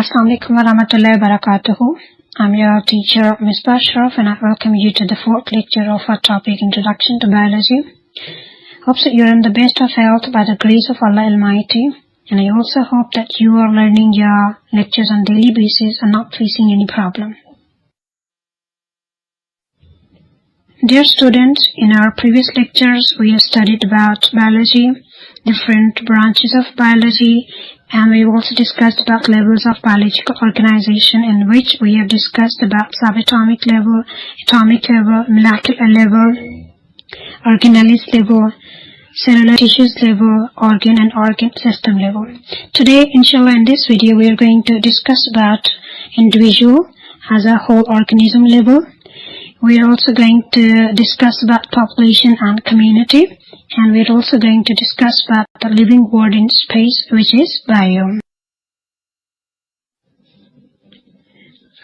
Assalamualaikum warahmatullahi wabarakatuh. I'm your teacher, Ms. Bashraf, and I welcome you to the fourth lecture of our topic, Introduction to Biology. Hope that you're in the best of health by the grace of Allah Almighty, and I also hope that you are learning your lectures on daily basis and not facing any problem. Dear students, in our previous lectures, we have studied about biology, different branches of biology, and we've also discussed about levels of biological organization, in which we have discussed about subatomic level, atomic level, molecular level, organelles level, cellular tissues level, organ and organ system level. Today, inshallah, in this video, we are going to discuss about individual as a whole organism level. We are also going to discuss about population and community, and we're also going to discuss about the living world in space, which is biome.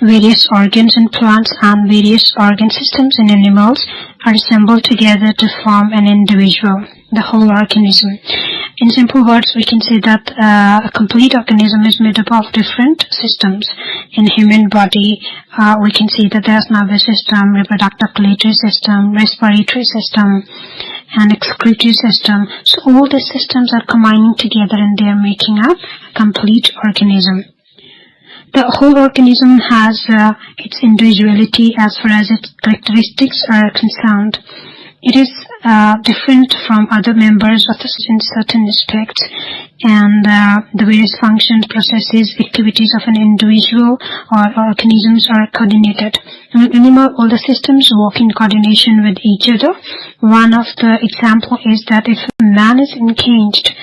Various organs in plants and various organ systems in animals are assembled together to form an individual, the whole organism. In simple words, we can say that a complete organism is made up of different systems. In human body, we can see that there's nervous system, reproductive system, respiratory system, and excretory system. So all the systems are combining together and they are making up a complete organism. The whole organism has its individuality as far as its characteristics are concerned. It is different from other members of the in certain respects, and the various functions, processes, activities of an individual or organisms are coordinated. In an animal, all the systems work in coordination with each other. One of the example is that if a man is engaged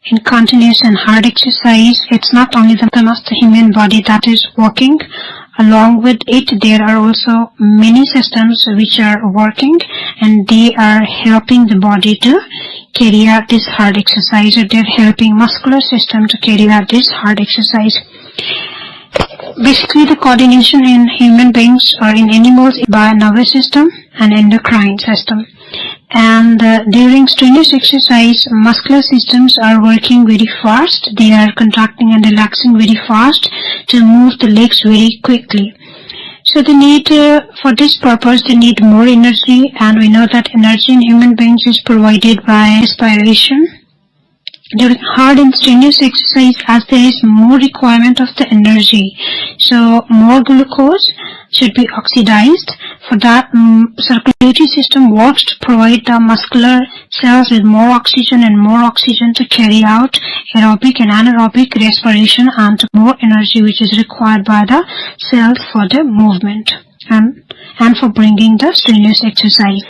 in continuous and hard exercise, it's not only the human body that is working. Along with it, there are also many systems which are working, and they are helping the body to carry out this hard exercise, or they're helping muscular system to carry out this hard exercise. Basically, the coordination in human beings or in animals is by nervous system and endocrine system. And during strenuous exercise, muscular systems are working very fast. They are contracting and relaxing very fast to move the legs very quickly. So they need, for this purpose, they need more energy, and we know that energy in human beings is provided by respiration. During hard and strenuous exercise, as there is more requirement of the energy, so more glucose should be oxidized. For that, circulatory system works to provide the muscular cells with more oxygen to carry out aerobic and anaerobic respiration, and more energy which is required by the cells for the movement and for bringing the strenuous exercise.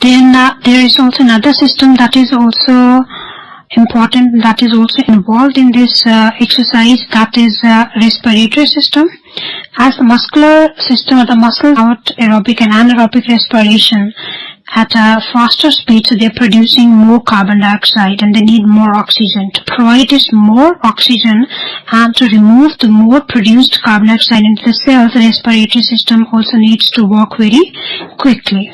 Then there is also another system that is also important, that is also involved in this exercise, that is respiratory system. As the muscular system or the muscle out aerobic and anaerobic respiration at a faster speed, so they're producing more carbon dioxide and they need more oxygen. To provide this more oxygen and to remove the more produced carbon dioxide into the cells, the respiratory system also needs to work very quickly.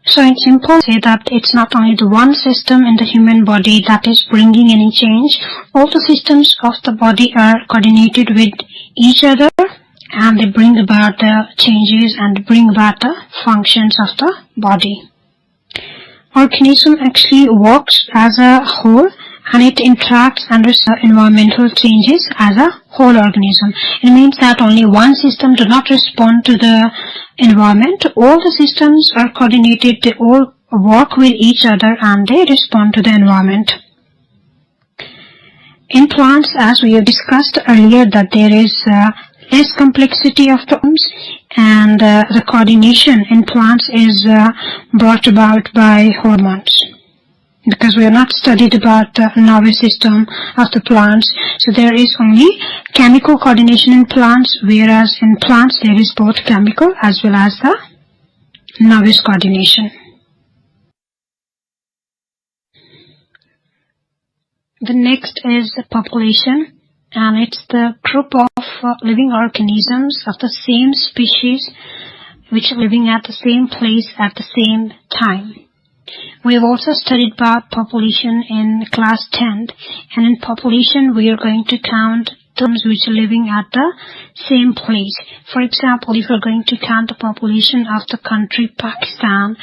So in simple, say that it's not only the one system in the human body that is bringing any change. All the systems of the body are coordinated with each other, and they bring about the changes and bring about the functions of the body. Organism actually works as a whole, and it interacts under environmental changes as a whole organism. It means that only one system does not respond to the environment. All the systems are coordinated, they all work with each other and they respond to the environment. In plants, as we have discussed earlier, that there is less complexity of the forms, and the coordination in plants is brought about by hormones. Because we have not studied about the nervous system of the plants, so there is only chemical coordination in plants, whereas in plants there is both chemical as well as the nervous coordination. The next is the population, and it's the group of living organisms of the same species which are living at the same place at the same time. We have also studied about population in class 10, and in population we are going to count those which are living at the same place. For example, if we are going to count the population of the country Pakistan,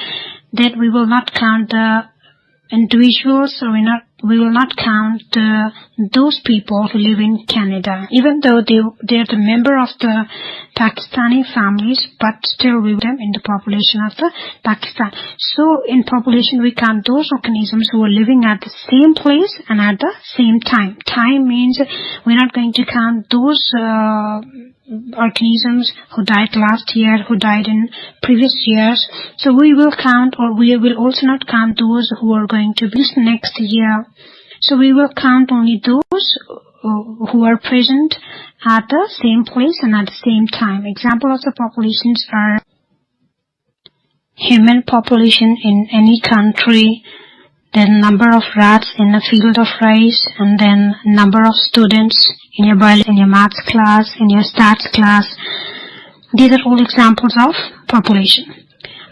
then we will not count the individuals, or we will not count those people who live in Canada, even though they are the member of the Pakistani families, but still we put them in the population of the Pakistan. So in population we count those organisms who are living at the same place and at the same time. Time means we're not going to count those organisms who died last year, who died in previous years. So we will count, or we will also not count those who are going to be next year. So we will count only those who are present at the same place and at the same time. Example of the populations are human population in any country, then number of rats in a field of rice, and then number of students in your biology, in your maths class, in your stats class. These are all examples of population.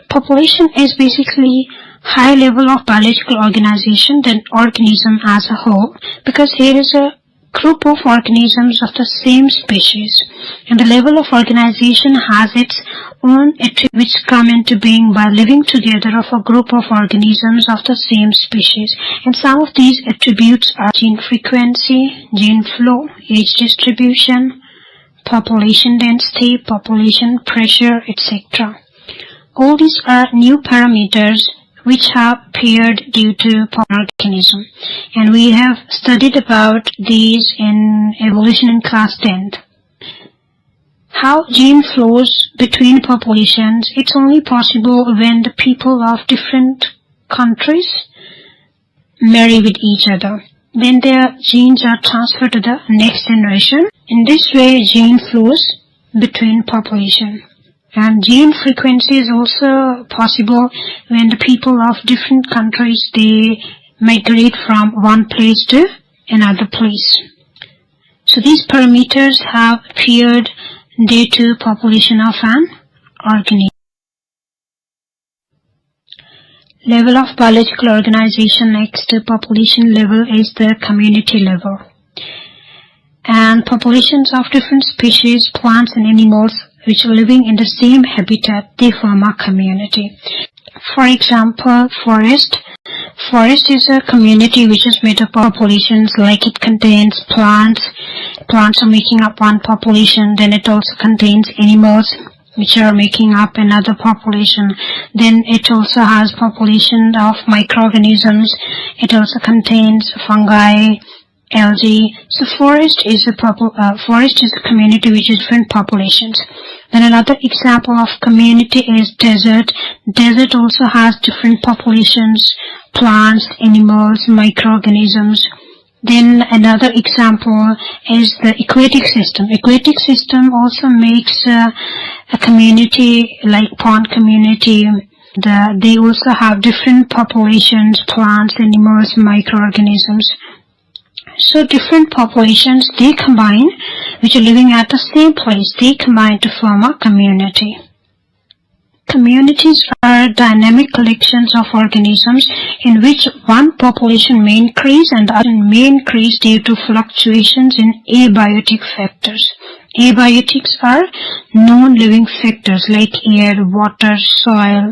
Population is basically high level of biological organization than organism as a whole, because here is a group of organisms of the same species, and the level of organization has its own attributes which come into being by living together of a group of organisms of the same species. And some of these attributes are gene frequency, gene flow, age distribution, population density, population pressure, etc. All these are new parameters which have appeared due to organism, and we have studied about these in evolution in class 10. How gene flows between populations, it's only possible when the people of different countries marry with each other. Then their genes are transferred to the next generation. In this way, gene flows between population. And gene frequency is also possible when the people of different countries, they migrate from one place to another place. So these parameters have appeared due to population of an organism. Level of biological organization next to population level is the community level. And populations of different species, plants and animals which are living in the same habitat, they form a community. For example, forest. Forest is a community which is made up of populations, like it contains plants. Plants are making up one population. Then it also contains animals which are making up another population. Then it also has population of microorganisms. It also contains fungi, algae. So forest is a community which is different populations. Then another example of community is desert. Desert also has different populations, plants, animals, microorganisms. Then another example is the aquatic system. Aquatic system also makes a community like pond community. They also have different populations, plants, animals, microorganisms. So different populations, they combine, which are living at the same place, they combine to form a community. Communities are dynamic collections of organisms in which one population may increase and the other may increase due to fluctuations in abiotic factors. Abiotics are non-living factors like air, water, soil.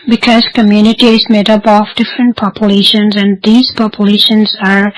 Because community is made up of different populations, and these populations are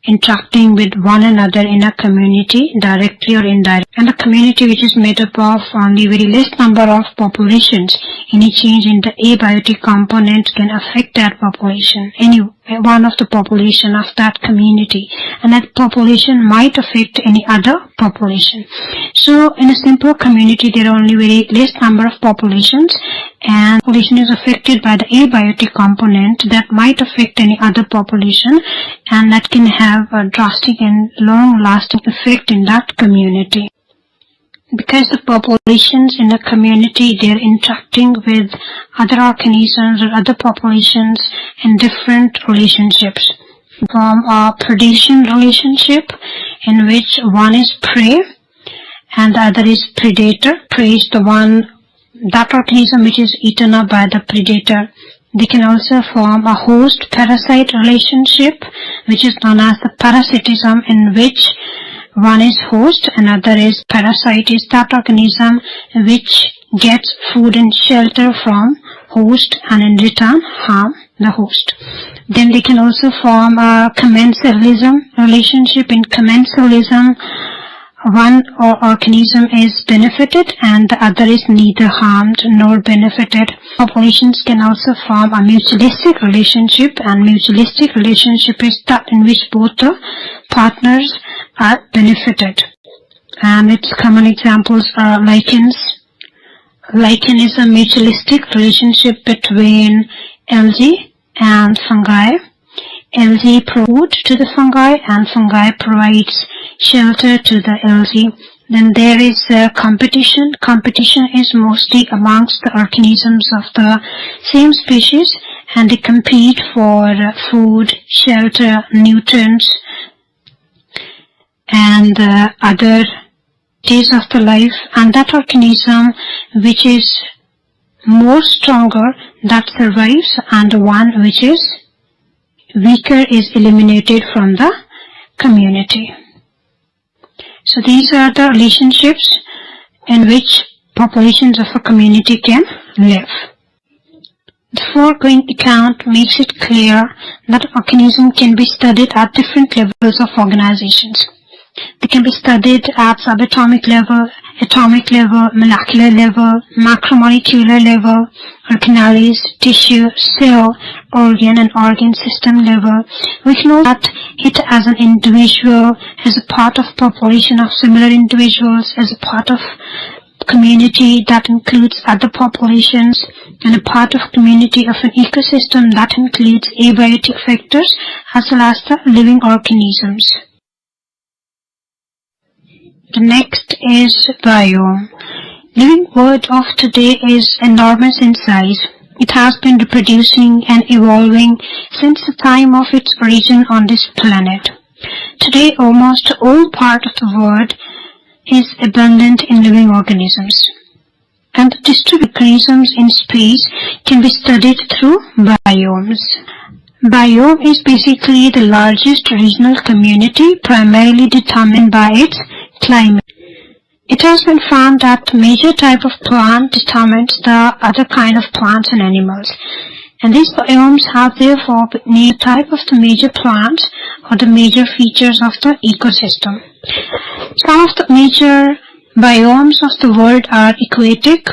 interacting with one another in a community, directly or indirectly. And a community which is made up of only very less number of populations, any change in the abiotic component can affect that population, any one of the population of that community, and that population might affect any other population. So in a simple community, there are only very less number of populations, and population is affected by the abiotic component that might affect any other population, and that can have a drastic and long-lasting effect in that community. Because the populations in a community, they are interacting with other organisms or other populations in different relationships. From a predation relationship in which one is prey and the other is predator. Prey is that organism which is eaten up by the predator. They can also form a host-parasite relationship, which is known as the parasitism, in which one is host, another is parasite, is that organism which gets food and shelter from host and in return harm the host. Then they can also form a commensalism relationship. In commensalism, one organism is benefited and the other is neither harmed nor benefited. Populations can also form a mutualistic relationship, and mutualistic relationship is that in which both the partners are benefited. And its common examples are lichens. Lichen is a mutualistic relationship between algae and fungi. Algae provides food to the fungi and fungi provides shelter to the algae. Then there is competition. Competition is mostly amongst the organisms of the same species, and they compete for food, shelter, nutrients, and other days of the life. And that organism which is more stronger, that survives, and the one which is weaker is eliminated from the community. So these are the relationships in which populations of a community can live. The foregoing account makes it clear that organism can be studied at different levels of organizations. They can be studied at subatomic level, atomic level, molecular level, macromolecular level, organelles, tissue, cell, organ and organ system level. We can know that it as an individual, as a part of population of similar individuals, as a part of community that includes other populations, and a part of community of an ecosystem that includes abiotic factors as well as the living organisms. The next is biome. Living world of today is enormous in size. It has been reproducing and evolving since the time of its origin on this planet. Today, almost all part of the world is abundant in living organisms. And the distributed organisms in space can be studied through biomes. Biome is basically the largest regional community, primarily determined by its climate. It has been found that major type of plant determines the other kind of plants and animals. And these biomes have therefore named the type of the major plants or the major features of the ecosystem. Some of the major biomes of the world are aquatic,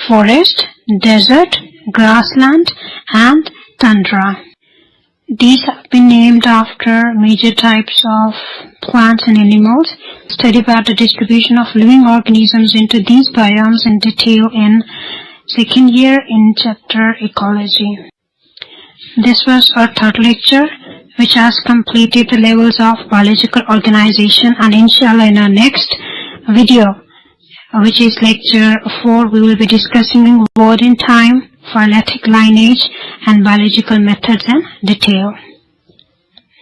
forest, desert, grassland, and tundra. These have been named after major types of plants and animals. Study about the distribution of living organisms into these biomes in detail in second year in chapter Ecology. This was our third lecture, which has completed the levels of biological organization, and inshallah in our next video, which is lecture 4, we will be discussing word in time, phyletic lineage, and biological methods in detail.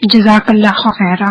Jazakallahu khaira.